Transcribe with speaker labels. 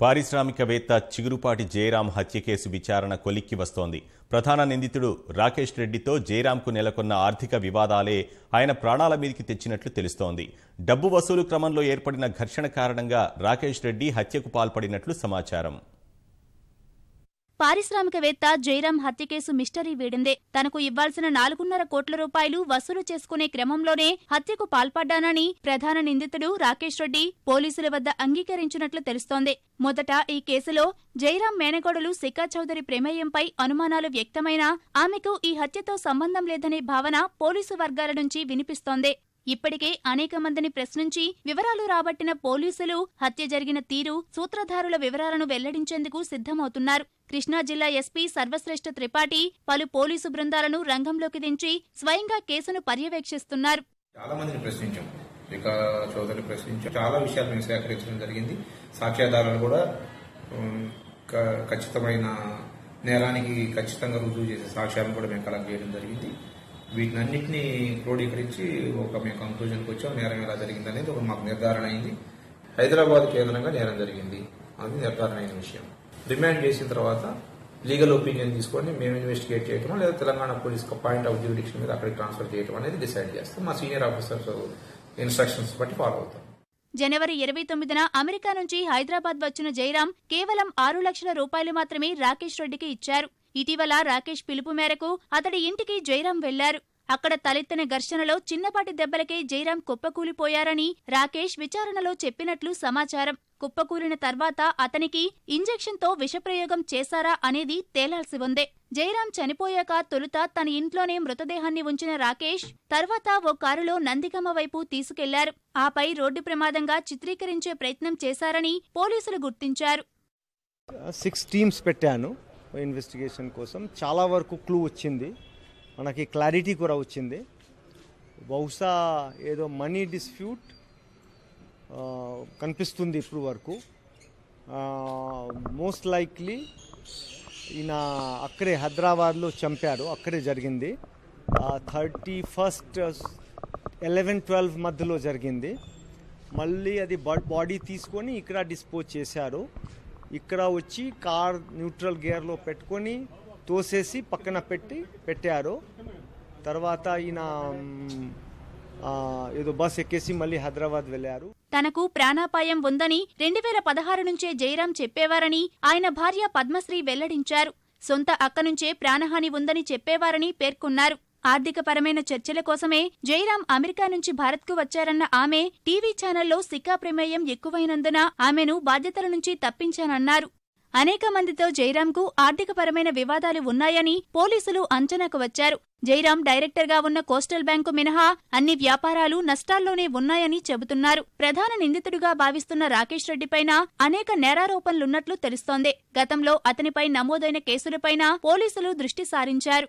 Speaker 1: పారిశ్రామికవేత్త చిగురుపాటి జయరాం హత్య కేసు విచారణ కొలిక్కి వస్తోంది. ప్రధాన నిందితుడు రాకేష్ రెడ్డితో జయరాంకు నెలకొన్న ఆర్థిక వివాదాలే ఆయన ప్రాణాల మీదికి తెచ్చినట్లు తెలుస్తోంది. డబ్బు వసూలు క్రమంలో ఏర్పడిన ఘర్షణ కారణంగా రాకేష్ రెడ్డి హత్యకు పాల్పడినట్లు సమాచారం.
Speaker 2: పారిశ్రామికవేత్త జయరాం హత్య కేసు మిస్టరీ వీడిందే. తనకు ఇవ్వాల్సిన 4.5 కోట్ల రూపాయలు వసూలు చేసుకునే క్రమంలోనే హత్యకు పాల్పడ్డానని ప్రధాన నిందితుడు రాకేష్ రెడ్డి పోలీసుల వద్ద అంగీకరించినట్లు తెలుస్తోంది. మొదట ఈ కేసులో జయరాం మేనకోడలు శిఖా చౌదరి ప్రమేయంపై అనుమానాలు వ్యక్తమైనా ఆమెకు ఈ హత్యతో సంబంధం లేదనే భావన పోలీసు వర్గాల నుంచి వినిపిస్తోంది. ఇప్పటికే అనేక మందిని ప్రశ్నించి వివరాలు రాబట్టిన పోలీసులు హత్య జరిగిన తీరు, సూత్రధారుల వివరాలను వెల్లడించేందుకు సిద్ధమవుతున్నారు. కృష్ణా జిల్లా ఎస్పీ సర్వశ్రేష్ఠ త్రిపాఠి పలు పోలీసు బృందాలను రంగంలోకి దించి స్వయంగా కేసును పర్యవేక్షిస్తున్నారు.
Speaker 3: చాలా మందిని ప్రశ్నించాం, శిఖా చౌదరి ప్రశ్నించాం, చాలా విషయాలు మేము సేకరించడం జరిగింది. సాక్ష్యాధారాలు కూడా ఖచ్చితమైన నేరానికి ఖచ్చితంగా రుజువు చేసే సాక్ష్యాలను కూడా మేము కలెక్ట్ చేయడం జరిగింది. వీటినన్నింటినీ క్రోడీకరించి మేము కంక్లూజన్కి వచ్చాం. నేరం ఎలా జరిగింది అనేది ఒక మాకు నిర్ధారణ అయింది. హైదరాబాద్ కేంద్రంగా నేరం జరిగింది, అది నిర్ధారణ అయిన విషయం. రిమాండ్ చేసిన తర్వాత లీగల్ ఒపీనియన్ తీసుకొని మేము ఇన్వెస్టిగేట్ చేయటం లేదా Telangana police point of jurisdiction మీద అక్కడికి ట్రాన్స్ఫర్ చేయడం అనేది డిసైడ్ చేస్తాం. మా సీనియర్ ఆఫీసర్స్ ఇన్స్ట్రక్షన్స్ బట్టి ఫాలో అవుతాం.
Speaker 2: జనవరి 29న అమెరికా నుంచి హైదరాబాద్ వచ్చిన జయరాం కేవలం 6 లక్షల రూపాయలు మాత్రమే రాకేష్ రెడ్డికి ఇచ్చారు. ఇటీవల రాకేష్ పిలుపు మేరకు అతడి ఇంటికి జయరాం వెళ్లారు. అక్కడ తలెత్తిన ఘర్షణలో చిన్నపాటి దెబ్బలకే జయరాం కుప్పకూలిపోయారని రాకేష్ విచారణలో చెప్పినట్లు సమాచారం. కుప్పకూలిన తర్వాత అతనికి ఇంజెక్షన్తో విషప్రయోగం చేశారా అనేది తేలాల్సి ఉంది. జయరాం చనిపోయాక తొలుత తన ఇంట్లోనే మృతదేహాన్ని ఉంచిన రాకేష్ తర్వాత ఓ కారులో నందిగమ్మ వైపు తీసుకెళ్లారు. ఆపై రోడ్డు ప్రమాదంగా చిత్రీకరించే ప్రయత్నం చేశారని పోలీసులు గుర్తించారు.
Speaker 4: 6 టీమ్స్ పెట్టాను ఇన్వెస్టిగేషన్ కోసం. చాలా వరకు క్లూ వచ్చింది, మనకి క్లారిటీ కూడా వచ్చింది. బహుశా ఏదో మనీ డిస్ప్యూట్ కనిపిస్తుంది ఇప్పుడు వరకు. మోస్ట్ లైక్లీ ఈయన అక్కడే హైదరాబాద్లో చంపారు, అక్కడే జరిగింది. 31st 11-12 మధ్యలో జరిగింది. మళ్ళీ అది బాడీ తీసుకొని ఇక్కడ డిస్పోజ్ చేశారు. ఇక్కడ వచ్చి కార్ న్యూట్రల్ గేర్లో పెట్టుకొని తోసేసి పక్కన పెట్టారు. తర్వాత ఈయన ఏదో బస్ ఎక్కేసి మళ్ళీ హైదరాబాద్ వెళ్లారు.
Speaker 2: తనకు ప్రాణాపాయం ఉందని 2016 నుంచే జయరాం చెప్పేవారని ఆయన భార్య పద్మశ్రీ వెల్లడించారు. సొంత అక్క నుంచే ప్రాణహాని ఉందని చెప్పేవారని పేర్కొన్నారు. ఆర్థికపరమైన చర్చల కోసమే జయరాం అమెరికా నుంచి భారత్కు వచ్చారన్న ఆమె టీవీ ఛానల్లో శిఖా ప్రమేయం ఎక్కువైనందున ఆమెను బాధ్యతల నుంచి తప్పించానన్నారు. అనేక మందితో జయరాంకు ఆర్థికపరమైన వివాదాలు ఉన్నాయని పోలీసులు అంచనాకు వచ్చారు. జయరాం డైరెక్టర్గా ఉన్న కోస్టల్ బ్యాంకు మినహా అన్ని వ్యాపారాలు నష్టాల్లోనే ఉన్నాయని చెబుతున్నారు. ప్రధాన నిందితుడిగా భావిస్తున్న రాకేష్ రెడ్డిపైన అనేక నేరారోపణలున్నట్లు తెలుస్తోంది. గతంలో అతనిపై నమోదైన కేసులపైన పోలీసులు దృష్టి సారించారు.